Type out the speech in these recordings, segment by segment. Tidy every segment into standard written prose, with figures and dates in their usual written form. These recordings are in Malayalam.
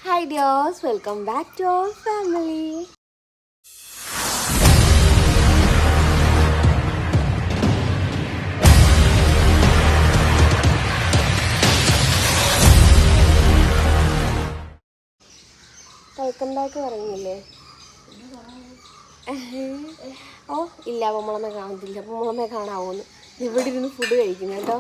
Hi dears, welcome back to our family. Welcome back പറയുന്നില്ലേ? ഓ ഇല്ല, പൊമ്മളമ്മ കാണത്തില്ല. പൊമ്മളമ്മ കാണാവോന്ന് ഇവിടെ ഇരുന്ന് ഫുഡ് കഴിക്കുന്നു കേട്ടോ.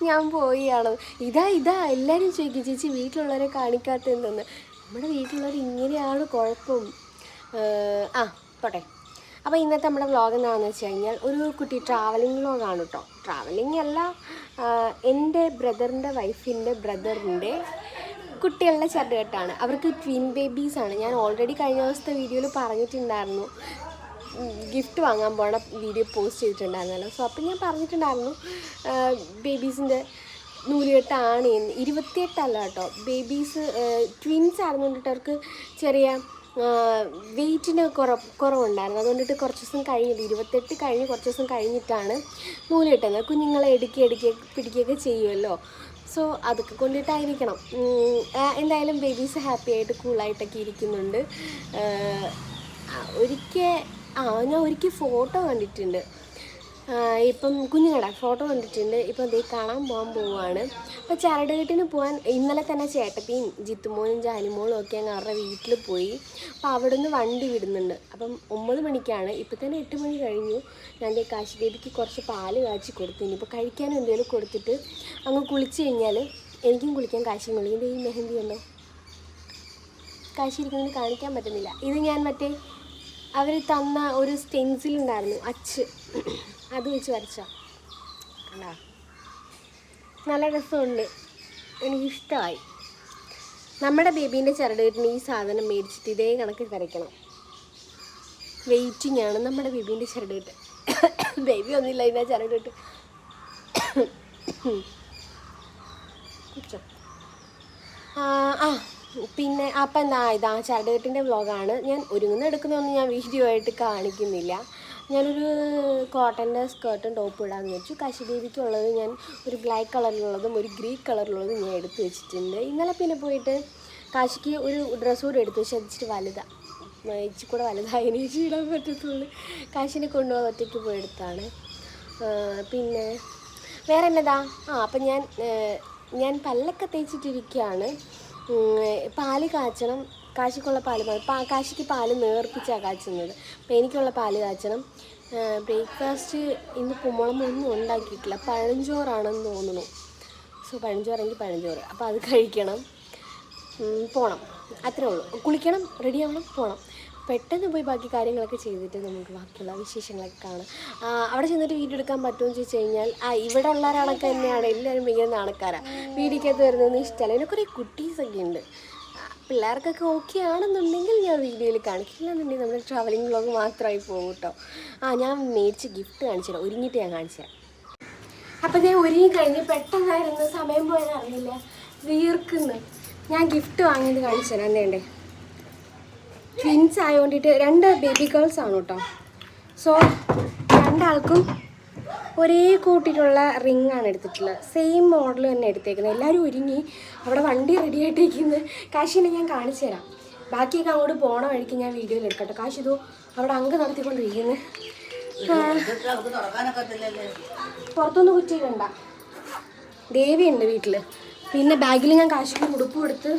ഞാൻ പോയിയാണ്. ഇതാ എല്ലാവരും ചോദിക്കും, ചേച്ചി വീട്ടിലുള്ളവരെ കാണിക്കാത്ത എന്തെന്ന്. നമ്മുടെ വീട്ടിലുള്ളവർ ഇങ്ങനെയാണ് കുഴപ്പം. പോട്ടെ. അപ്പോൾ ഇന്നത്തെ നമ്മുടെ വ്ളോഗ് എന്താണെന്ന് വെച്ച് കഴിഞ്ഞാൽ ഒരു കുട്ടി ട്രാവലിംഗ് വ്ളോഗാണ് കേട്ടോ. ട്രാവലിംഗ് അല്ല, എൻ്റെ ബ്രദറിൻ്റെ വൈഫിൻ്റെ ബ്രദറിൻ്റെ കുട്ടികളുടെ ചരടുകെട്ടാണ്. അവർക്ക് ട്വിൻ ബേബീസാണ്. ഞാൻ ഓൾറെഡി കഴിഞ്ഞ ദിവസത്തെ വീഡിയോയിൽ പറഞ്ഞിട്ടുണ്ടായിരുന്നു, ഗിഫ്റ്റ് വാങ്ങാൻ പോണ വീഡിയോ പോസ്റ്റ് ചെയ്തിട്ടുണ്ടായിരുന്നല്ലോ. സോ അപ്പം ഞാൻ പറഞ്ഞിട്ടുണ്ടായിരുന്നു ബേബീസിൻ്റെ നൂലുകെട്ടാണ് എന്ന്. 28 കേട്ടോ. ബേബീസ് ട്വിൻസ് ആയിരുന്നുകൊണ്ടിട്ട് അവർക്ക് ചെറിയ വെയ്റ്റിന് കുറവുണ്ടായിരുന്നു. അതുകൊണ്ടിട്ട് കുറച്ച് ദിവസം കഴിഞ്ഞിട്ട് 28 കഴിഞ്ഞ് കുറച്ച് ദിവസം കഴിഞ്ഞിട്ടാണ് നൂല് കെട്ടുന്നത്. കുഞ്ഞുങ്ങളെ പിടിക്കുകയൊക്കെ ചെയ്യുമല്ലോ. സോ അതൊക്കെ കൊണ്ടിട്ടായിരിക്കണം. എന്തായാലും ബേബീസ് ഹാപ്പി ആയിട്ട് കൂളായിട്ടൊക്കെ ഇരിക്കുന്നുണ്ട്. ഞാൻ ഒരിക്കൽ ഫോട്ടോ കണ്ടിട്ടുണ്ട്. ഇപ്പം കുഞ്ഞുങ്ങളുടെ ഫോട്ടോ കണ്ടിട്ടുണ്ട്. ഇപ്പം അതേ കാണാൻ പോവാണ്. അപ്പോൾ ചരടുകെട്ടിന് പോകാൻ ഇന്നലെ തന്നെ ചേട്ടത്തിയും ജിത്തുമോനും ജാനിമോളും ഒക്കെ അങ്ങ് അവരുടെ വീട്ടിൽ പോയി. അപ്പോൾ അവിടെ നിന്ന് വണ്ടി വിടുന്നുണ്ട്. അപ്പം 9 മണിക്കാണ്. ഇപ്പം തന്നെ 8 മണി കഴിഞ്ഞു. ഞാൻ എൻ്റെ കാശി ബേബിക്ക് കുറച്ച് പാല് കാച്ചി കൊടുത്തു. ഇനിയിപ്പോൾ കഴിക്കാനും എന്തെങ്കിലും കൊടുത്തിട്ട് അങ്ങ് കുളിച്ച് കഴിഞ്ഞാൽ എനിക്കും കുളിക്കാൻ കാശിയും കുളിക്കും. ഈ മെഹന്തി ഉണ്ടോ, കാശി ഇരിക്കുന്നതിന് കാണിക്കാൻ പറ്റുന്നില്ല. ഇത് ഞാൻ മറ്റേ അവർ തന്ന ഒരു സ്റ്റെൻസിലുണ്ടായിരുന്നു, അത് വെച്ച് വരച്ച കണ്ടാ, നല്ല രസമുണ്ട്, എനിക്കിഷ്ടമായി. നമ്മുടെ ബേബീൻ്റെ ചരടുകെട്ടിന് ഈ സാധനം മേടിച്ചിട്ട് ഇതേ കണക്ക് വരയ്ക്കണം. വെയിറ്റിംഗ് ആണ് നമ്മുടെ ബേബീൻ്റെ ചരടുകെട്ട്. ബേബി ഒന്നുമില്ല ഇതിൻ്റെ ചരടുകെട്ട്. പിന്നെ അപ്പം ഇതാ ചരടുകെട്ടിൻ്റെ വ്ളോഗാണ്. ഞാൻ എടുക്കുന്നതൊന്നും ഞാൻ വീഡിയോ ആയിട്ട് കാണിക്കുന്നില്ല. ഞാനൊരു കോട്ടൻ്റെ സ്കേർട്ടും ടോപ്പും ഇടാമെന്ന് വെച്ചു. കാശി ബേബിക്കുള്ളത് ഞാൻ ഒരു ബ്ലാക്ക് കളറിലുള്ളതും ഒരു ഗ്രീൻ കളറിലുള്ളതും ഞാൻ എടുത്ത് വെച്ചിട്ടുണ്ട്. ഇന്നലെ പിന്നെ പോയിട്ട് കാശിക്ക് ഒരു ഡ്രസ്സ് കൂടെ എടുത്തു വെച്ച് അതിച്ചിട്ട് വലുതാണ്, ഇച്ചിരി കൂടെ വലുതായതിന് വെച്ച് ഇടാൻ പറ്റത്തുള്ളൂ. കാശിനെ കൊണ്ടുപോകാൻ ഒറ്റയ്ക്ക് പോയി എടുത്താണ്. പിന്നെ വേറെ എന്നതാ, അപ്പം ഞാൻ പല്ലൊക്കെ തേച്ചിട്ടിരിക്കുകയാണ്. പാല് കാച്ചണം. കാശിക്കുള്ള പാല് കാശിക്ക് പാല് നേർപ്പിച്ചാണ് കാച്ചുന്നത്. അപ്പോൾ എനിക്കുള്ള പാല് കാച്ചണം. ബ്രേക്ക്ഫാസ്റ്റ് ഇന്ന് കുമ്പളമൊന്നും ഉണ്ടാക്കിയിട്ടില്ല, പഴഞ്ചോറാണെന്ന് തോന്നുന്നു. സോ പഴഞ്ചോറെങ്കിൽ പഴഞ്ചോറ്, അപ്പോൾ അത് കഴിക്കണം. പോകണം, അത്രേ ഉള്ളൂ. കുളിക്കണം, റെഡിയാവണം, പോകണം. പെട്ടെന്ന് പോയി ബാക്കി കാര്യങ്ങളൊക്കെ ചെയ്തിട്ട് നമുക്ക് ബാക്കിയുള്ള വിശേഷങ്ങളൊക്കെ കാണാം. അവിടെ ചെന്നിട്ട് വീഡിയോ എടുക്കാൻ പറ്റുമെന്ന് ചോദിച്ചു കഴിഞ്ഞാൽ ഇവിടെ ഉള്ളവരാണൊക്കെ തന്നെയാണ്. എല്ലാവരും ഭയങ്കര നാണക്കാരാണ്, വീഡിയോക്കകത്ത് വരുന്നതൊന്നും ഇഷ്ടമല്ല. പിന്നെ കുറേ കുട്ടീസൊക്കെ ഉണ്ട്. പിള്ളേർക്കൊക്കെ ഓക്കെ ആണെന്നുണ്ടെങ്കിൽ ഞാൻ വീഡിയോയിൽ കാണിക്കില്ല എന്നുണ്ടെങ്കിൽ നമ്മുടെ ട്രാവലിംഗ് വ്ളോഗ് മാത്രമായി പോകും കേട്ടോ. ഞാൻ മേടിച്ച് ഗിഫ്റ്റ് കാണിച്ചു തരാം, ഒരുങ്ങിയിട്ട് ഞാൻ കാണിച്ചു തരാം. അപ്പോൾ ഞാൻ ഒരുങ്ങി കഴിഞ്ഞ് പെട്ടെന്നായിരുന്നു, സമയം പോയത് അറിയില്ല, വീർക്കുന്നു. ഞാൻ ഗിഫ്റ്റ് വാങ്ങിയത് കാണിച്ചു തരാം. എന്തേണ്ടേ, ട്വിൻസ് ആയതുകൊണ്ടിട്ട് 2 ബേബി ഗേൾസ് ആണ് കേട്ടോ. സോ 2 ആൾക്കും ഒരേ കൂട്ടിയിട്ടുള്ള റിങ്ങാണ് എടുത്തിട്ടുള്ളത്. സെയിം മോഡൽ തന്നെ എടുത്തേക്കുന്നത്. എല്ലാവരും ഒരുങ്ങി അവിടെ വണ്ടി റെഡി ആയിട്ടിരിക്കുന്നത്. കാശിനെ ഞാൻ കാണിച്ചു തരാം. ബാക്കിയൊക്കെ അങ്ങോട്ട് പോണ വഴിക്ക് ഞാൻ വീഡിയോയിൽ എടുക്കട്ടെ. കാശി ഇതോ അവിടെ അങ്ക് നടത്തിക്കൊണ്ടിരിക്കുന്നത്. പുറത്തൊന്നും കുറ്റിയിടണ്ട, ദേവിയുണ്ട് വീട്ടിൽ. പിന്നെ ബാഗിൽ ഞാൻ കാശിക്ക് ഉടുപ്പും എടുത്ത്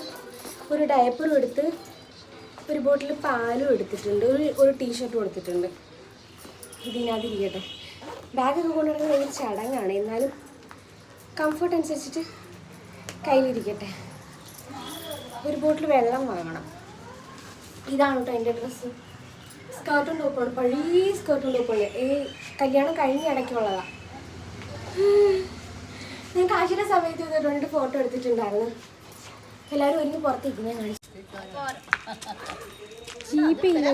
ഒരു ഡയപ്പറും എടുത്ത് ഒരു ബോട്ടിൽ പാലും എടുത്തിട്ടുണ്ട്, ഒരു ടീഷർട്ടും എടുത്തിട്ടുണ്ട്. ഇതിനകത്തിരിക്കട്ടെ. ബാഗൊക്കെ കൊണ്ടുവരുന്നത് ഭയങ്കര ചടങ്ങാണ്, എന്നാലും കംഫർട്ട് അനുസരിച്ചിട്ട് കയ്യിലിരിക്കട്ടെ. ഒരു ബോട്ടിൽ വെള്ളം വാങ്ങണം. ഇതാണ് കേട്ടോ എൻ്റെ ഡ്രസ്സ്. സ്കേർട്ടും ടോപ്പാണ്, പഴയ സ്കേർട്ടും ടോപ്പാണ്. കല്യാണം കഴിഞ്ഞ ഇടയ്ക്കുള്ളതാണ്. ഞാൻ കാശിയുടെ സമയത്ത് ഇതുകൊണ്ട് ഫോട്ടോ എടുത്തിട്ടുണ്ടായിരുന്നു. എല്ലാവരും ഒരുങ്ങി പുറത്തേക്ക് ഞാൻ കാണിച്ചു. ചീപ്പില്ല,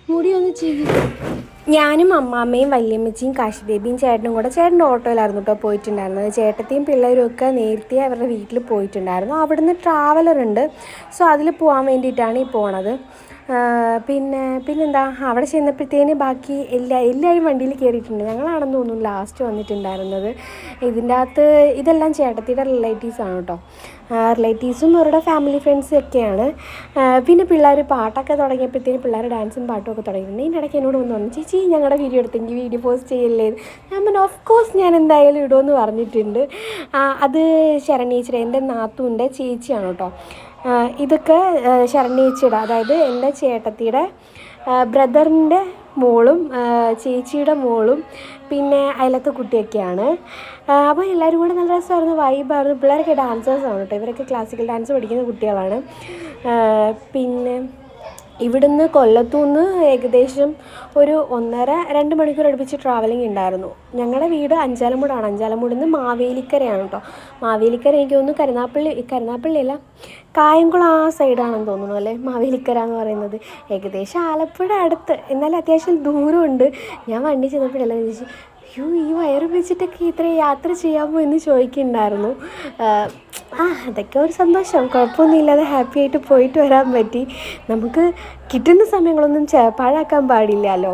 മുടി ഒന്ന് ചെയ്തു. ഞാനും അമ്മാമ്മയും വല്യമ്മച്ചിയും കാശി ബേബിയും ചേട്ടനും കൂടെ ചേട്ടൻ്റെ ഓട്ടോയിലായിരുന്നു കേട്ടോ പോയിട്ടുണ്ടായിരുന്നത്. ചേട്ടത്തിയും പിള്ളേരും ഒക്കെ നേരത്തെ അവരുടെ വീട്ടിൽ പോയിട്ടുണ്ടായിരുന്നു. അവിടുന്ന് ട്രാവലർ ഉണ്ട്. സോ അതിൽ പോകാൻ വേണ്ടിയിട്ടാണ് ഈ പോണത്. പിന്നെന്താ അവിടെ ചെന്നപ്പോഴത്തേന് ബാക്കി എല്ലാവരും വണ്ടിയിൽ കയറിയിട്ടുണ്ട്. ഞങ്ങളാണെന്ന് തോന്നുന്നു ലാസ്റ്റ് വന്നിട്ടുണ്ടായിരുന്നത്. ഇതിൻ്റെ അകത്ത് ഇതെല്ലാം ചേട്ടത്തിയുടെ റിലേറ്റീവ്സാണ് കേട്ടോ. റിലേറ്റീവ്സും അവരുടെ ഫാമിലി ഫ്രണ്ട്സും ഒക്കെയാണ്. പിന്നെ പിള്ളേർ പാട്ടൊക്കെ തുടങ്ങിയപ്പോഴത്തേന് പിള്ളേർ ഡാൻസും പാട്ടും ഒക്കെ തുടങ്ങിയിട്ടുണ്ട്. ഇതിൻ്റെ ഇടയ്ക്ക് എന്നോട് വന്ന് പറഞ്ഞു, ചേച്ചി ഞങ്ങളുടെ വീഡിയോ എടുത്തെങ്കിൽ വീഡിയോ പോസ്റ്റ് ചെയ്യല്ലേ? ഞാൻ പറഞ്ഞു ഓഫ് കോഴ്സ് ഞാൻ എന്തായാലും ഇടുമെന്ന് പറഞ്ഞിട്ടുണ്ട്. അത് ശരണീച്ചയുടെ എൻ്റെ നാത്തൂൻ്റെ ചേച്ചിയാണ് കേട്ടോ. ഇതൊക്കെ ശരണീച്ചയുടെ, അതായത് എൻ്റെ ചേട്ടത്തിയുടെ ബ്രദറിൻ്റെ മോളും ചേച്ചിയുടെ മോളും പിന്നെ അയലത്തെ കുട്ടിയൊക്കെയാണ്. അപ്പോൾ എല്ലാവരും കൂടെ നല്ല രസമായിരുന്നു, വൈബായിരുന്നു. പിള്ളേരൊക്കെ ഡാൻസേഴ്സാണ് കേട്ടോ. ഇവരൊക്കെ ക്ലാസിക്കൽ ഡാൻസ് പഠിക്കുന്ന കുട്ടികളാണ്. പിന്നെ ഇവിടുന്ന് കൊല്ലത്തുനിന്ന് ഏകദേശം ഒരു 1.5-2 മണിക്കൂർ അടുപ്പിച്ച് ട്രാവലിംഗ് ഉണ്ടായിരുന്നു. ഞങ്ങളുടെ വീട് അഞ്ചാലമൂടാണ്. അഞ്ചാലമൂടിൽ നിന്ന് മാവേലിക്കരയാണ് കേട്ടോ. മാവേലിക്കര എനിക്ക് തോന്നുന്നു കരുനാപ്പള്ളിയല്ല, കായംകുളം ആ സൈഡാണെന്ന് തോന്നുന്നു അല്ലേ മാവേലിക്കര എന്ന് പറയുന്നത്. ഏകദേശം ആലപ്പുഴ അടുത്ത്, എന്നാലും അത്യാവശ്യം ദൂരമുണ്ട്. ഞാൻ വണ്ടി ചെന്നപ്പോഴെല്ലാം ചോദിച്ചു, ഈ വയറ് വെച്ചിട്ടൊക്കെ ഇത്രയും യാത്ര ചെയ്യാമോ എന്ന് ചോദിക്കുന്നുണ്ടായിരുന്നു. അതൊക്കെ ഒരു സന്തോഷം, കുഴപ്പമൊന്നുമില്ലാതെ ഹാപ്പി ആയിട്ട് പോയിട്ട് വരാൻ പറ്റി. നമുക്ക് കിട്ടുന്ന സമയങ്ങളൊന്നും പാഴാക്കാൻ പാടില്ലല്ലോ.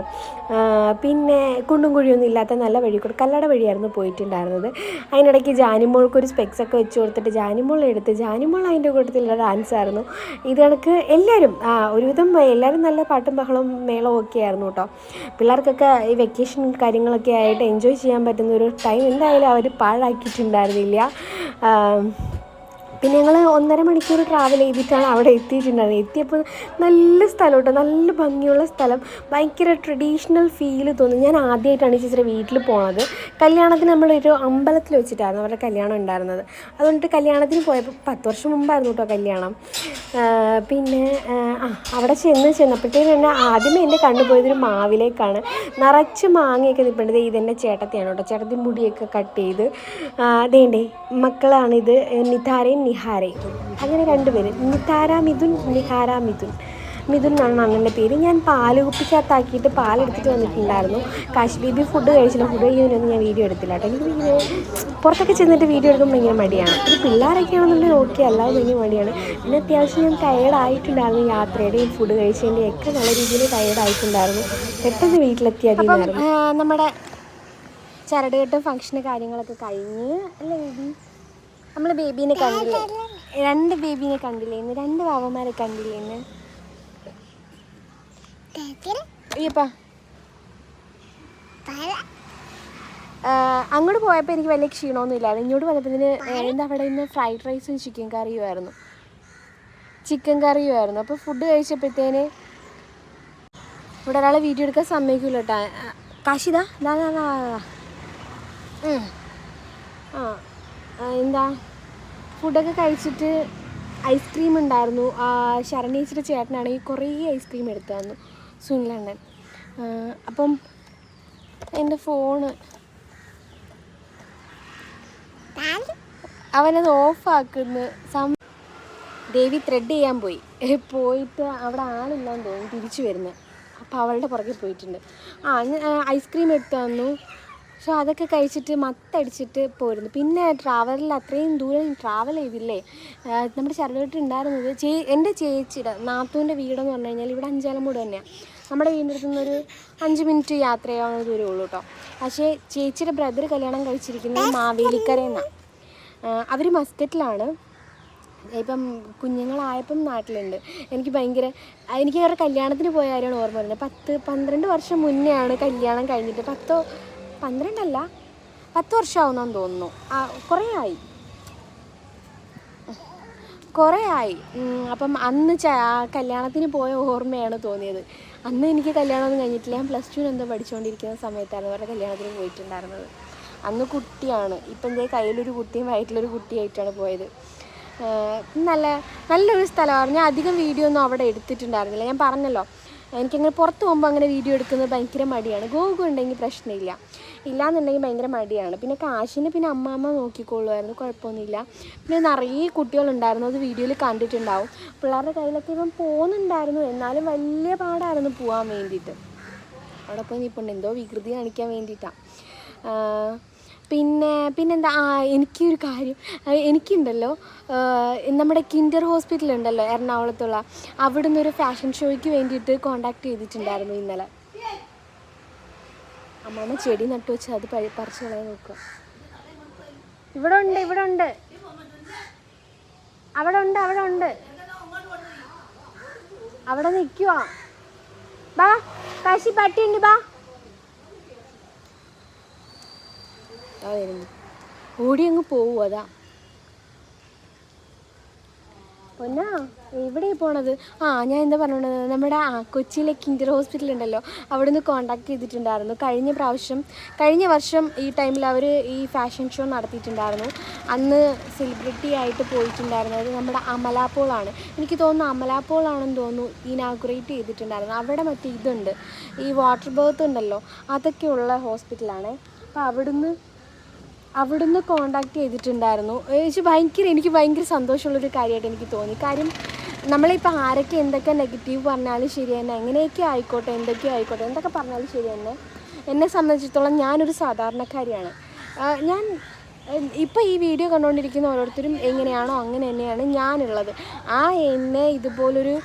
പിന്നെ കുണ്ടും കുഴിയൊന്നും ഇല്ലാത്ത നല്ല വഴി കൂടെ കല്ലട വഴിയായിരുന്നു പോയിട്ടുണ്ടായിരുന്നത്. അതിനിടയ്ക്ക് ജാനിമോൾക്കൊരു സ്പെക്സൊക്കെ വെച്ച് കൊടുത്തിട്ട് ജാനിമോൾ അതിൻ്റെ കൂട്ടത്തിലുള്ള ഡാൻസായിരുന്നു. ഇത് കണക്ക് എല്ലാവരും ഒരുവിധം എല്ലാവരും നല്ല പാട്ടും ബഹളവും മേളവും ഒക്കെ ആയിരുന്നു കേട്ടോ. പിള്ളേർക്കൊക്കെ ഈ വെക്കേഷൻ കാര്യങ്ങളൊക്കെ ആയിട്ട് എൻജോയ് ചെയ്യാൻ പറ്റുന്ന ഒരു ടൈം എന്തായാലും അവർ പാഴാക്കിയിട്ടുണ്ടായിരുന്നില്ല. പിന്നെ ഞങ്ങൾ 1.5 മണിക്കൂർ ട്രാവൽ ചെയ്തിട്ടാണ് അവിടെ എത്തിയിട്ടുണ്ടായിരുന്നത്. എത്തിയപ്പോൾ നല്ല സ്ഥലം കേട്ടോ, നല്ല ഭംഗിയുള്ള സ്ഥലം, ഭയങ്കര ട്രഡീഷണൽ ഫീൽ തോന്നി. ഞാൻ ആദ്യമായിട്ടാണ് ചേച്ചിയുടെ വീട്ടിൽ പോണത്. കല്യാണത്തിന് നമ്മളൊരു അമ്പലത്തിൽ വെച്ചിട്ടായിരുന്നു അവരുടെ കല്യാണം ഉണ്ടായിരുന്നത്. അതുകൊണ്ട് കല്യാണത്തിന് പോയപ്പോൾ 10 വർഷം മുമ്പായിരുന്നു കേട്ടോ കല്യാണം. പിന്നെ അവിടെ ചെന്നപ്പോഴത്തേക്കും തന്നെ ആദ്യമേ എൻ്റെ കണ്ണു പോയതൊരു മാവിലേക്കാണ്. നിറച്ച് മാങ്ങയൊക്കെ നിൽപ്പുണ്ട്. ഇതെൻ്റെ ചേട്ടത്തിയാണ് കേട്ടോ. ചേട്ടത്തി മുടിയൊക്കെ കട്ട് ചെയ്ത് അതേണ്ടേ മക്കളാണിത്, നിതാരയും നിഹാരയും. അങ്ങനെ 2 പേര്, നിതാര മിഥുൻ, നിഹാര മിഥുൻ. മിഥുൻ എന്നാണ് അണ്ണൻ്റെ പേര്. ഞാൻ പാല് കുപ്പിക്കകത്താക്കിയിട്ട് പാലെടുത്തിട്ട് വന്നിട്ടുണ്ടായിരുന്നു. കാശ് ബേബി ഫുഡ് കഴിച്ചില്ല. ഫുഡ് കഴിക്കുന്നതിനൊന്നും ഞാൻ വീഡിയോ എടുത്തില്ല കേട്ടോ. എനിക്ക് പുറത്തൊക്കെ ചെന്നിട്ട് വീഡിയോ എടുക്കുമ്പോൾ ഭയങ്കര മടിയാണ്. ഇത് പിള്ളേരൊക്കെ ആണെന്നുണ്ടെങ്കിൽ ഓക്കെ, അല്ലാതെ ഭയങ്കര മടിയാണ്. പിന്നെ അത്യാവശ്യം ഞാൻ ടയേർഡായിട്ടുണ്ടായിരുന്നു. യാത്രയുടെയും ഫുഡ് കഴിച്ചതിൻ്റെയും ഒക്കെ നല്ല രീതിയിൽ ടയേർഡായിട്ടുണ്ടായിരുന്നു. പെട്ടെന്ന് വീട്ടിലെത്തിയായിരുന്നു. നമ്മുടെ ചരടുകെട്ടും ഫംഗ്ഷന് കാര്യങ്ങളൊക്കെ കഴിഞ്ഞ് അല്ലേ ബേബി? നമ്മൾ ബേബീനെ കണ്ടില്ലേ? 2 ബേബീനെ കണ്ടില്ലേ ഇന്ന്? 2 വാവന്മാരെ കണ്ടില്ലേ ഇന്ന്? അയ്യപ്പാ അങ്ങോട്ട് പോയപ്പോൾ എനിക്ക് വലിയ ക്ഷീണമൊന്നും ഇല്ലായിരുന്നു. ഇങ്ങോട്ട് വന്നപ്പോൾ എന്താ അവിടെ ഇന്ന് ഫ്രൈഡ് റൈസും ചിക്കൻ കറിയുമായിരുന്നു. അപ്പോൾ ഫുഡ് കഴിച്ചപ്പോഴത്തേന് ഇവിടെ ഒരാളെ വീഡിയോ എടുക്കാൻ സമ്മതിക്കില്ല കേട്ടോ. കാശിതാ എന്താ ഫുഡൊക്കെ കഴിച്ചിട്ട് ഐസ്ക്രീം ഉണ്ടായിരുന്നു. ശരണീച്ചിയുടെ ചേട്ടനാണെങ്കിൽ കുറേ ഐസ്ക്രീം എടുത്തു തന്നു, സുനിലണ്ണൻ. അപ്പം എൻ്റെ ഫോണ് അവനത് ഓഫാക്കുന്നു. ദേവി ത്രെഡ് ചെയ്യാൻ പോയിട്ട് അവിടെ ആളില്ലാന്ന് തോന്നുന്നു തിരിച്ചു വരുന്നത്. അപ്പോൾ അവളുടെ പുറകെ പോയിട്ടുണ്ട്. ഐസ്ക്രീം എടുത്തു തന്നു. പക്ഷെ അതൊക്കെ കഴിച്ചിട്ട് മത്തടിച്ചിട്ട് പോയിരുന്നു. പിന്നെ ട്രാവലിൽ അത്രയും ദൂരം ട്രാവൽ ചെയ്തില്ലേ. നമ്മുടെ ചരടുകെട്ട് ഉണ്ടായിരുന്നത് എൻ്റെ ചേച്ചിയുടെ നാത്തൂൻ്റെ വീടെന്ന് പറഞ്ഞു കഴിഞ്ഞാൽ ഇവിടെ അഞ്ചാലമൂട് തന്നെയാണ്. നമ്മുടെ വീടിൻ്റെ അടുത്ത് നിന്നൊരു 5 മിനിറ്റ് യാത്ര ചെയ്യാവുന്ന ദൂരമേ ഉള്ളൂ കേട്ടോ. പക്ഷേ ചേച്ചിയുടെ ബ്രദർ കല്യാണം കഴിച്ചിരിക്കുന്നത് മാവേലിക്കരയെന്നാണ്. അവർ മസ്കറ്റിലാണ്. ഇപ്പം കുഞ്ഞുങ്ങളായപ്പം നാട്ടിലുണ്ട്. എനിക്ക് അവരുടെ കല്യാണത്തിന് പോയ കാര്യമാണ് ഓർമ്മ വരുന്നത്. 10-12 വർഷം മുന്നെയാണ് കല്യാണം കഴിഞ്ഞിട്ട്. 12 വർഷമാവുന്നെന്ന് തോന്നുന്നു. കുറേ ആയി. അപ്പം അന്ന് കല്യാണത്തിന് പോയ ഓർമ്മയാണ് തോന്നിയത്. അന്ന് എനിക്ക് കല്യാണമൊന്നും കഴിഞ്ഞിട്ടില്ല. ഞാൻ +2 എന്തോ പഠിച്ചുകൊണ്ടിരിക്കുന്ന സമയത്താണ് അവരുടെ കല്യാണത്തിന് പോയിട്ടുണ്ടായിരുന്നത്. അന്ന് കുട്ടിയാണ്. ഇപ്പം എൻ്റെ കയ്യിലൊരു കുട്ടിയും വയറ്റിലൊരു കുട്ടിയായിട്ടാണ് പോയത്. നല്ലൊരു സ്ഥലമാണ്. ഞാൻ അധികം വീഡിയോ ഒന്നും അവിടെ എടുത്തിട്ടുണ്ടായിരുന്നില്ല. ഞാൻ പറഞ്ഞല്ലോ, എനിക്കങ്ങനെ പുറത്ത് പോകുമ്പോൾ അങ്ങനെ വീഡിയോ എടുക്കുന്നത് ഭയങ്കര മടിയാണ്. ഗോഗു ഉണ്ടെങ്കിൽ പ്രശ്നമില്ല, ഇല്ലയെന്നുണ്ടെങ്കിൽ ഭയങ്കര മടിയാണ്. പിന്നെ കാശിന് പിന്നെ അമ്മാമ്മ നോക്കിക്കൊള്ളുമായിരുന്നു, കുഴപ്പമൊന്നുമില്ല. പിന്നെ നിറയെ കുട്ടികളുണ്ടായിരുന്നു, അത് വീഡിയോയിൽ കണ്ടിട്ടുണ്ടാവും. പിള്ളേരുടെ കയ്യിലൊക്കെ ഇപ്പം പോകുന്നുണ്ടായിരുന്നു, എന്നാലും വലിയ പാടായിരുന്നു പോകാൻ വേണ്ടിയിട്ട്. അവിടെ പോയി നിൽപ്പുണ്ട്, എന്തോ വികൃതി കാണിക്കാൻ വേണ്ടിയിട്ടാണ്. പിന്നെന്താ എനിക്കൊരു കാര്യം, എനിക്കുണ്ടല്ലോ നമ്മുടെ കിൻഡർ ഹോസ്പിറ്റലുണ്ടല്ലോ എറണാകുളത്തുള്ള, അവിടെ നിന്നൊരു ഫാഷൻ ഷോയ്ക്ക് വേണ്ടിയിട്ട് കോണ്ടാക്ട് ചെയ്തിട്ടുണ്ടായിരുന്നു ഇന്നലെ. അമ്മമ്മ ചെടി നട്ടു വെച്ച് അത് പറിച്ച് കളയാൻ നോക്കുക. ഇവിടെ ഉണ്ട് അവിടെ നിൽക്കുക. ബാ കാശി പട്ടിയുണ്ട്, ബാ. ഓടി അങ്ങ് പോവും. അതാ പൊന്നാ എവിടെ പോണത്? ഞാൻ എന്താ പറഞ്ഞത്, നമ്മുടെ കൊച്ചിയിലെ കിൻഡർ ഹോസ്പിറ്റൽ ഉണ്ടല്ലോ, അവിടെ നിന്ന് കോണ്ടാക്ട് ചെയ്തിട്ടുണ്ടായിരുന്നു. കഴിഞ്ഞ വർഷം ഈ ടൈമിൽ അവർ ഈ ഫാഷൻ ഷോ നടത്തിയിട്ടുണ്ടായിരുന്നു. അന്ന് സെലിബ്രിറ്റി ആയിട്ട് പോയിട്ടുണ്ടായിരുന്നത് നമ്മുടെ അമല പോളാണ്. എനിക്ക് തോന്നുന്നു അമല പോളാണെന്ന് തോന്നുന്നു ഇനാഗുറേറ്റ് ചെയ്തിട്ടുണ്ടായിരുന്നു. അവിടെ മറ്റേ ഇതുണ്ട്, ഈ വാട്ടർ ബേർത്ത് ഉണ്ടല്ലോ, അതൊക്കെയുള്ള ഹോസ്പിറ്റലാണ്. അപ്പോൾ അവിടുന്ന് കോണ്ടാക്ട് ചെയ്തിട്ടുണ്ടായിരുന്നു. എനിക്ക് ഭയങ്കര സന്തോഷമുള്ളൊരു കാര്യമായിട്ട് എനിക്ക് തോന്നി. കാര്യം നമ്മളിപ്പോൾ ആരൊക്കെ എന്തൊക്കെ നെഗറ്റീവ് പറഞ്ഞാലും ശരി തന്നെ, എങ്ങനെയൊക്കെ ആയിക്കോട്ടെ, എന്തൊക്കെ പറഞ്ഞാലും ശരി തന്നെ, എന്നെ സംബന്ധിച്ചിടത്തോളം ഞാനൊരു സാധാരണക്കാരിയാണ്. ഞാൻ ഇപ്പോൾ ഈ വീഡിയോ കണ്ടുകൊണ്ടിരിക്കുന്ന ഓരോരുത്തരും എങ്ങനെയാണോ അങ്ങനെ തന്നെയാണ് ഞാനുള്ളത്. എന്നെ ഇതുപോലൊരു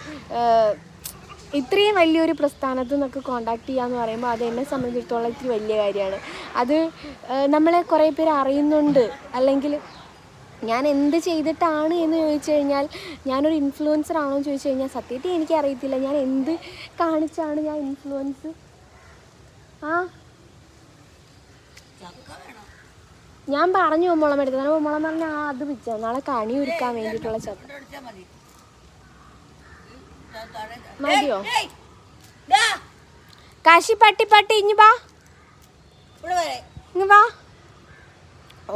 ഇത്രയും വലിയൊരു പ്രസ്ഥാനത്തു നിന്നൊക്കെ കോണ്ടാക്ട് ചെയ്യാന്ന് പറയുമ്പോൾ അത് എന്നെ സംബന്ധിച്ചിടത്തോളം ഇത്തിരി വലിയ കാര്യമാണ്. അത് നമ്മളെ കുറേ പേര് അറിയുന്നുണ്ട്. അല്ലെങ്കിൽ ഞാൻ എന്ത് ചെയ്തിട്ടാണ് എന്ന് ചോദിച്ചു കഴിഞ്ഞാൽ, ഞാനൊരു ഇൻഫ്ലുവൻസർ ആണോ എന്ന് ചോദിച്ചു കഴിഞ്ഞാൽ സത്യത്തിൽ എനിക്കറിയത്തില്ല. ഞാൻ എന്ത് കാണിച്ചാണ് ഞാൻ ഇൻഫ്ലുവൻസ്? ഞാൻ പറഞ്ഞു മുളം എടുത്തത്. മുളം പറഞ്ഞാൽ അത് വെച്ചാൽ നാളെ കണി ഒരുക്കാൻ വേണ്ടിയിട്ടുള്ള ചക്ക മതിയോ? കാശി പട്ടി ഇഞ്ഞു വാ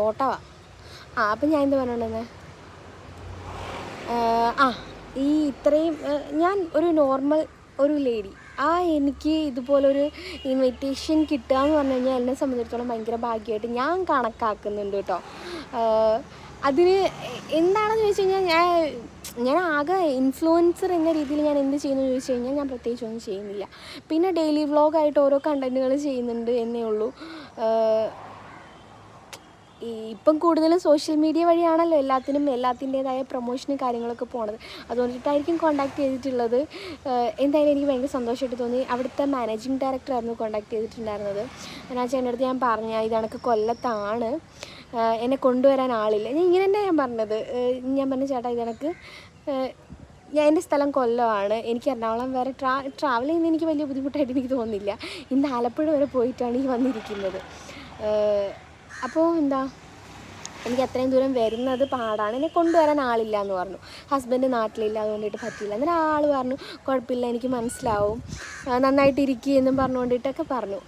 ഓട്ടവാ. അപ്പം ഞാൻ എന്താ പറഞ്ഞോണ്ടെന്ന്, ഈ ഇത്രയും ഞാൻ ഒരു നോർമൽ ഒരു ലേഡി, എനിക്ക് ഇതുപോലൊരു ഇൻവിറ്റേഷൻ കിട്ടുക എന്ന് പറഞ്ഞു കഴിഞ്ഞാൽ എന്നെ സംബന്ധിച്ചിടത്തോളം ഭയങ്കര ഭാഗ്യമായിട്ട് ഞാൻ കണക്കാക്കുന്നുണ്ട് കേട്ടോ. അതിന് എന്താണെന്ന് ചോദിച്ചു കഴിഞ്ഞാൽ, ഞാൻ ആകെ ഇൻഫ്ലുവൻസർ എന്ന രീതിയിൽ ഞാൻ എന്ത് ചെയ്യുന്നു ചോദിച്ചു കഴിഞ്ഞാൽ ഞാൻ പ്രത്യേകിച്ചൊന്നും ചെയ്യുന്നില്ല. പിന്നെ ഡെയിലി വ്ളോഗായിട്ട് ഓരോ കണ്ടൻറ്റുകൾ ചെയ്യുന്നുണ്ട് എന്നേ ഉള്ളൂ. ഇപ്പം കൂടുതലും സോഷ്യൽ മീഡിയ വഴിയാണല്ലോ എല്ലാത്തിൻ്റേതായ പ്രൊമോഷനും കാര്യങ്ങളൊക്കെ പോണത്. അതുകൊണ്ടിട്ടായിരിക്കും കോണ്ടാക്ട് ചെയ്തിട്ടുള്ളത്. എന്തായാലും എനിക്ക് ഭയങ്കര സന്തോഷമായിട്ട് തോന്നി. അവിടുത്തെ മാനേജിങ് ഡയറക്ടറായിരുന്നു കോണ്ടാക്ട് ചെയ്തിട്ടുണ്ടായിരുന്നത്. ആ ചേട്ടൻ്റെ അടുത്ത് ഞാൻ പറഞ്ഞ ഇതണക്ക് കൊല്ലത്താണ്, എന്നെ കൊണ്ടുവരാൻ ആളില്ല. ഇങ്ങനെ തന്നെ ഞാൻ പറഞ്ഞത്. ഞാൻ പറഞ്ഞ ചേട്ടാ ഇതണക്ക് എൻ്റെ സ്ഥലം കൊല്ലമാണ്, എനിക്ക് എറണാകുളം വരെ ട്രാവൽ ചെയ്യുന്ന എനിക്ക് വലിയ ബുദ്ധിമുട്ടായിട്ട് എനിക്ക് തോന്നുന്നില്ല. ഇന്ന് ആലപ്പുഴ വരെ പോയിട്ടാണ് ഈ വന്നിരിക്കുന്നത്. അപ്പോൾ എനിക്ക് അത്രയും ദൂരം വരുന്നത് പാടാണ്, എന്നെ കൊണ്ടുവരാൻ ആളില്ല എന്ന് പറഞ്ഞു. ഹസ്ബൻഡ് നാട്ടിലില്ല, അതുകൊണ്ടിട്ട് പറ്റില്ല. എന്നിട്ട് ആൾ പറഞ്ഞു കുഴപ്പമില്ല, എനിക്ക് മനസ്സിലാവും, നന്നായിട്ടിരിക്കുക എന്നും പറഞ്ഞുകൊണ്ടിട്ടൊക്കെ പറഞ്ഞു.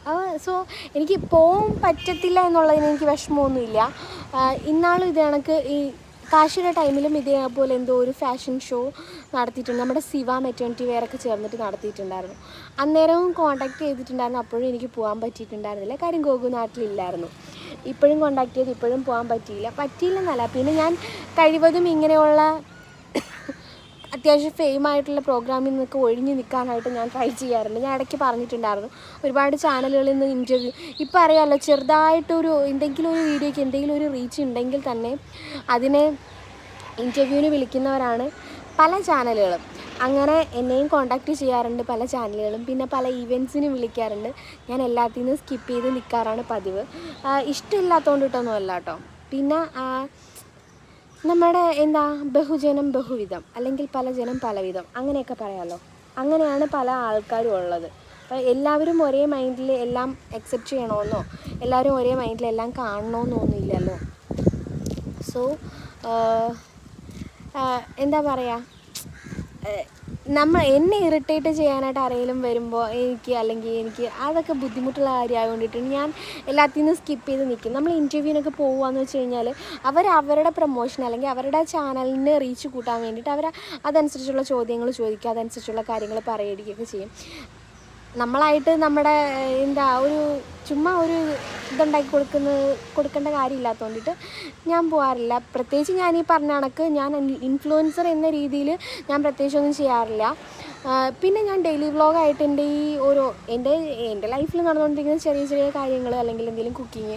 സോ എനിക്ക് പോകാൻ പറ്റത്തില്ല എന്നുള്ളതിന് എനിക്ക് വിഷമമൊന്നുമില്ല. ഇന്നാളും ഇത് കണക്ക് ഈ കാശിയുടെ ടൈമിലും ഇതേപോലെ എന്തോ ഒരു ഫാഷൻ ഷോ നടത്തിയിട്ടുണ്ട്. നമ്മുടെ സിവ മെറ്റേണിറ്റി വെയറൊക്കെ ചേർന്നിട്ട് നടത്തിയിട്ടുണ്ടായിരുന്നു. അന്നേരവും കോണ്ടാക്ട് ചെയ്തിട്ടുണ്ടായിരുന്നു. അപ്പോഴും എനിക്ക് പോകാൻ പറ്റിയിട്ടുണ്ടായിരുന്നില്ല, കാര്യം ഗോകു നാട്ടിലില്ലായിരുന്നു. ഇപ്പോഴും കോണ്ടാക്ട് ചെയ്ത് ഇപ്പോഴും പോകാൻ പറ്റിയില്ലെന്നല്ല. പിന്നെ ഞാൻ കഴിവതും ഇങ്ങനെയുള്ള അത്യാവശ്യം ഫെയിമായിട്ടുള്ള പ്രോഗ്രാമിൽ നിന്നൊക്കെ ഒഴിഞ്ഞ് നിൽക്കാനായിട്ട് ഞാൻ ട്രൈ ചെയ്യാറുണ്ട്. ഞാൻ ഇടയ്ക്ക് പറഞ്ഞിട്ടുണ്ടായിരുന്നു, ഒരുപാട് ചാനലുകളിൽ നിന്ന് ഇൻ്റർവ്യൂ, ഇപ്പോൾ അറിയാമല്ലോ, ചെറുതായിട്ടൊരു എന്തെങ്കിലും ഒരു വീഡിയോയ്ക്ക് എന്തെങ്കിലും ഒരു റീച്ച് ഉണ്ടെങ്കിൽ തന്നെ അതിനെ ഇൻ്റർവ്യൂവിന് വിളിക്കുന്നവരാണ് പല ചാനലുകളും. അങ്ങനെ എന്നെയും കോണ്ടാക്ട് ചെയ്യാറുണ്ട് പല ചാനലുകളും. പിന്നെ പല ഈവൻസിനും വിളിക്കാറുണ്ട്. ഞാൻ എല്ലാത്തിൽ നിന്നും സ്കിപ്പ് ചെയ്ത് നിൽക്കാറാണ് പതിവ്. ഇഷ്ടമില്ലാത്തതുകൊണ്ടിട്ടൊന്നും അല്ല കേട്ടോ. പിന്നെ നമ്മുടെ ബഹുജനം ബഹുവിധം, അല്ലെങ്കിൽ പല ജനം പലവിധം, അങ്ങനെയൊക്കെ പറയാമല്ലോ. അങ്ങനെയാണ് പല ആൾക്കാരും ഉള്ളത്. അപ്പോൾ എല്ലാവരും ഒരേ മൈൻഡിൽ എല്ലാം അക്സെപ്റ്റ് ചെയ്യണമെന്നോ എല്ലാവരും ഒരേ മൈൻഡിൽ എല്ലാം കാണണമെന്നൊന്നുമില്ലല്ലോ. സോ എന്താ പറയുക, എന്നെ ഇറിറ്റേറ്റ് ചെയ്യാനായിട്ട് ആരെങ്കിലും വരുമ്പോൾ എനിക്ക് അതൊക്കെ ബുദ്ധിമുട്ടുള്ള കാര്യമായതുകൊണ്ടിട്ട് ഞാൻ എല്ലാത്തിൽ നിന്നും സ്കിപ്പ് ചെയ്ത് നിൽക്കും. നമ്മൾ ഇൻ്റർവ്യൂവിനൊക്കെ പോകുകയെന്ന് വെച്ച് കഴിഞ്ഞാൽ അവരുടെ പ്രൊമോഷൻ അല്ലെങ്കിൽ അവരുടെ ചാനലിന് റീച്ച് കൂട്ടാൻ വേണ്ടിയിട്ട് അതനുസരിച്ചുള്ള ചോദ്യങ്ങൾ ചോദിക്കുക, അതനുസരിച്ചുള്ള കാര്യങ്ങൾ പറയുകയൊക്കെ ചെയ്യും. നമ്മളായിട്ട് നമ്മുടെ ചുമ്മാ ഒരു ഇതുണ്ടാക്കി കൊടുക്കേണ്ട കാര്യമില്ലാത്തതുകൊണ്ടിട്ട് ഞാൻ പോകാറില്ല. പ്രത്യേകിച്ച് ഞാൻ ഈ പറഞ്ഞ കണക്ക് ഞാൻ ഇൻഫ്ലുവൻസർ എന്ന രീതിയിൽ ഞാൻ പ്രത്യേകിച്ചൊന്നും ചെയ്യാറില്ല. പിന്നെ ഞാൻ ഡെയിലി വ്ളോഗായിട്ട് എൻ്റെ ഈ ഓരോ എൻ്റെ ലൈഫിൽ നടന്നുകൊണ്ടിരിക്കുന്ന ചെറിയ ചെറിയ കാര്യങ്ങൾ, അല്ലെങ്കിൽ എന്തെങ്കിലും കുക്കിങ്,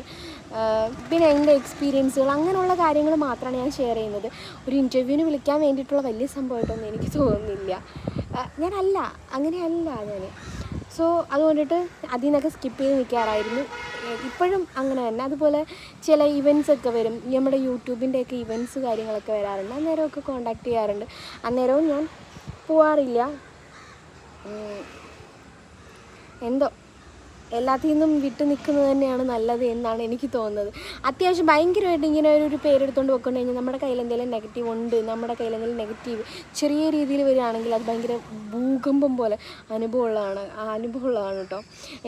പിന്നെ എൻ്റെ എക്സ്പീരിയൻസുകൾ, അങ്ങനെയുള്ള കാര്യങ്ങൾ മാത്രമാണ് ഞാൻ ഷെയർ ചെയ്യുന്നത്. ഒരു ഇൻ്റർവ്യൂവിന് വിളിക്കാൻ വേണ്ടിയിട്ടുള്ള വലിയ സംഭവമായിട്ടൊന്നും എനിക്ക് തോന്നുന്നില്ല. അങ്ങനെയല്ല ഞാൻ. സോ അതുകൊണ്ടിട്ട് അതിൽ നിന്നൊക്കെ സ്കിപ്പ് ചെയ്ത് നിൽക്കാറായിരുന്നു. ഇപ്പോഴും അങ്ങനെ തന്നെ. അതുപോലെ ചില ഇവൻറ്റ്സൊക്കെ വരും, നമ്മുടെ യൂട്യൂബിൻ്റെയൊക്കെ ഇവൻറ്റ്സ് കാര്യങ്ങളൊക്കെ വരാറുണ്ട്. അന്നേരമൊക്കെ കോണ്ടാക്ട് ചെയ്യാറുണ്ട്. അന്നേരവും ഞാൻ പോവാറില്ല. എന്തോ എല്ലാത്തിൽ നിന്നും വിട്ടു നിൽക്കുന്നത് തന്നെയാണ് നല്ലത് എന്നാണ് എനിക്ക് തോന്നുന്നത്. അത്യാവശ്യം ഭയങ്കരമായിട്ട് ഇങ്ങനെ ഒരു പേരെടുത്തുകൊണ്ട് പോയിക്കൊണ്ട് കഴിഞ്ഞാൽ നമ്മുടെ കയ്യിൽ എന്തെങ്കിലും നെഗറ്റീവ് ഉണ്ട്, നമ്മുടെ കയ്യിൽ എന്തെങ്കിലും നെഗറ്റീവ് ചെറിയ രീതിയിൽ വരികയാണെങ്കിൽ അത് ഭയങ്കര ഭൂകമ്പം പോലെ അനുഭവമുള്ളതാണ് കേട്ടോ.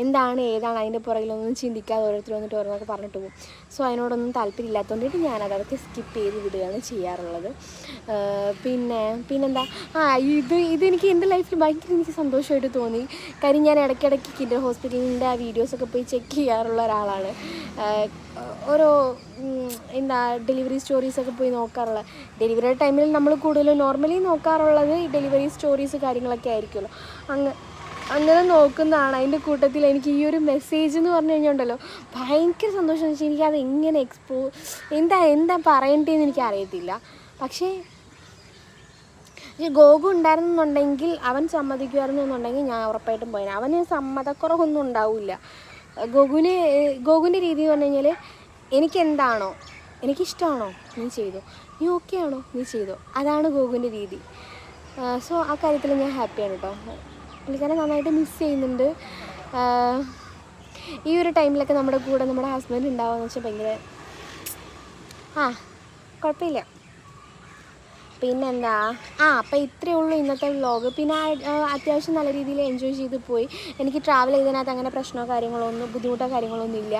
എന്താണ് ഏതാണ് അതിൻ്റെ പുറകിലൊന്നും ചിന്തിക്കാതെ ഓരോരുത്തർ വന്നിട്ട് ഓരോന്നൊക്കെ പറഞ്ഞിട്ട് പോകും. സോ അതിനോടൊന്നും താല്പര്യമില്ലാത്തതുകൊണ്ടിട്ട് ഞാനതൊക്കെ സ്കിപ്പ് ചെയ്ത് വിടുകയാണ് ചെയ്യാറുള്ളത്. പിന്നെന്താ ഇതെനിക്ക് എൻ്റെ ലൈഫിൽ ഭയങ്കര എനിക്ക് സന്തോഷമായിട്ട് തോന്നി. കാര്യം ഞാൻ ഇടയ്ക്കിടയ്ക്ക് കിൻഡർ ഹോസ്പിറ്റലിൻ്റെ വീഡിയോസൊക്കെ പോയി ചെക്ക് ചെയ്യാറുള്ള ഒരാളാണ്. ഓരോ ഡെലിവറി സ്റ്റോറീസൊക്കെ പോയി നോക്കാറുള്ള. ഡെലിവറി ടൈമിൽ നമ്മൾ കൂടുതലും നോർമലി നോക്കാറുള്ളത് ഈ ഡെലിവറി സ്റ്റോറീസ് കാര്യങ്ങളൊക്കെ ആയിരിക്കുമല്ലോ. അങ്ങനെ നോക്കുന്നതാണ്. അതിൻ്റെ കൂട്ടത്തിൽ എനിക്ക് ഈ ഒരു മെസ്സേജ് എന്ന് പറഞ്ഞു കഴിഞ്ഞാൽ ഉണ്ടല്ലോ ഭയങ്കര സന്തോഷം. എന്ന് വെച്ചാൽ എനിക്കത് എങ്ങനെ എന്താ പറയേണ്ടതെന്ന് എനിക്ക് അറിയത്തില്ല. പക്ഷേ ഗോകു ഉണ്ടായിരുന്നെന്നുണ്ടെങ്കിൽ, അവൻ സമ്മതിക്കുമായിരുന്നെന്നുണ്ടെങ്കിൽ ഞാൻ ഉറപ്പായിട്ടും പോയിന്. അവന് സമ്മതക്കുറവൊന്നും ഉണ്ടാവില്ല. ഗോകുവിൻ്റെ രീതി എന്ന് പറഞ്ഞു കഴിഞ്ഞാൽ എനിക്കെന്താണോ, എനിക്കിഷ്ടമാണോ നീ ചെയ്തോ, നീ ഓക്കെ ആണോ നീ ചെയ്തോ, അതാണ് ഗോകുവിൻ്റെ രീതി. സോ ആ കാര്യത്തിൽ ഞാൻ ഹാപ്പിയാണ് കേട്ടോ. പുള്ളിക്കാരെ നന്നായിട്ട് മിസ് ചെയ്യുന്നുണ്ട്. ഈ ഒരു ടൈമിലൊക്കെ നമ്മുടെ കൂടെ നമ്മുടെ ഹസ്ബൻഡ് ഉണ്ടാവുകയെന്ന് വെച്ചാൽ ഭയങ്കര കുഴപ്പമില്ല. പിന്നെന്താ അപ്പോൾ ഇത്രയേ ഉള്ളൂ ഇന്നത്തെ വ്ളോഗ്. പിന്നെ അത്യാവശ്യം നല്ല രീതിയിൽ എൻജോയ് ചെയ്ത് പോയി. എനിക്ക് ട്രാവൽ ചെയ്തതിനകത്ത് അങ്ങനെ പ്രശ്നമോ ബുദ്ധിമുട്ടോ കാര്യങ്ങളൊന്നും ഇല്ല.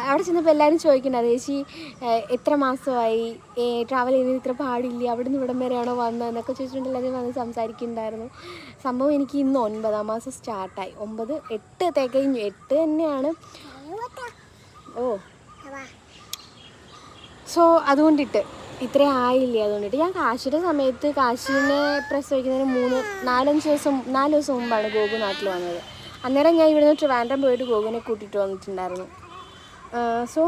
അവിടെ ചെന്നപ്പോൾ എല്ലാവരും ചോദിക്കുന്നുണ്ട്, ചേച്ചി എത്ര മാസമായി ട്രാവൽ ചെയ്യുന്നതിന് ഇത്ര പാടില്ല, അവിടെ നിന്ന് ഇവിടം വരെയാണോ വന്നതെന്നൊക്കെ ചോദിച്ചിട്ടുണ്ട്. എല്ലാവരും വന്ന് സംസാരിക്കുന്നുണ്ടായിരുന്നു. സംഭവം എനിക്ക് ഇന്ന് 9ാം മാസം സ്റ്റാർട്ടായി. 8 തികഞ്ഞു. 8 തന്നെയാണ്. സോ അതുകൊണ്ടിട്ട് ഇത്രയും ആയില്ലേ. അതുകൊണ്ടിട്ട് ഞാൻ കാശിയുടെ സമയത്ത് കാശിനെ പ്രസവിക്കുന്നതിന് 4 ദിവസം മുമ്പാണ് ഗോകു നാട്ടിൽ വന്നത്. അന്നേരം ഞാൻ ഇവിടുന്ന് ട്രിവാൻഡ്രം പോയിട്ട് ഗോകുവിനെ കൂട്ടിയിട്ട് വന്നിട്ടുണ്ടായിരുന്നു. സോ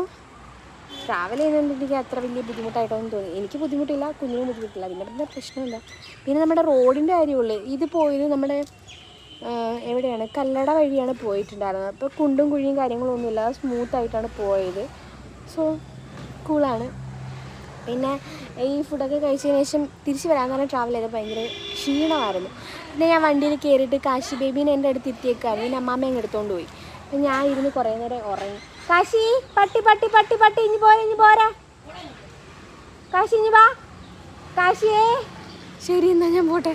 ട്രാവൽ ചെയ്യുന്നതുകൊണ്ട് എനിക്ക് അത്ര വലിയ ബുദ്ധിമുട്ടായിട്ടൊന്നും തോന്നി. എനിക്ക് ബുദ്ധിമുട്ടില്ല, കുഞ്ഞിനും ബുദ്ധിമുട്ടില്ല. പിന്നെ പ്രശ്നമില്ല. പിന്നെ നമ്മുടെ റോഡിൻ്റെ കാര്യമുള്ളൂ. ഇത് പോയത് നമ്മുടെ എവിടെയാണ്, കല്ലട വഴിയാണ് പോയിട്ടുണ്ടായിരുന്നത്. അപ്പോൾ കുണ്ടും കുഴിയും കാര്യങ്ങളൊന്നുമില്ല, സ്മൂത്തായിട്ടാണ് പോയത്. സോ കൂളാണ്. പിന്നെ ഈ ഫുഡൊക്കെ കഴിച്ചതിന് ശേഷം തിരിച്ച് വരാൻ തന്നെ ട്രാവൽ ചെയ്തത് ഭയങ്കര ക്ഷീണമായിരുന്നു. പിന്നെ ഞാൻ വണ്ടിയിൽ കയറിയിട്ട് കാശി ബേബീനെ എൻ്റെ അടുത്ത് എത്തിയേക്കായിരുന്നു. പിന്നെ അമ്മാമ്മ എടുത്തുകൊണ്ട് പോയി. അപ്പം ഞാൻ ഇരുന്ന് കുറേ നേരം ഉറങ്ങി. കാശി പട്ടി ഇനി പോരാ കാശി ഇനി വാ കാശിയേ. ശരി എന്നാൽ ഞാൻ പോട്ടെ.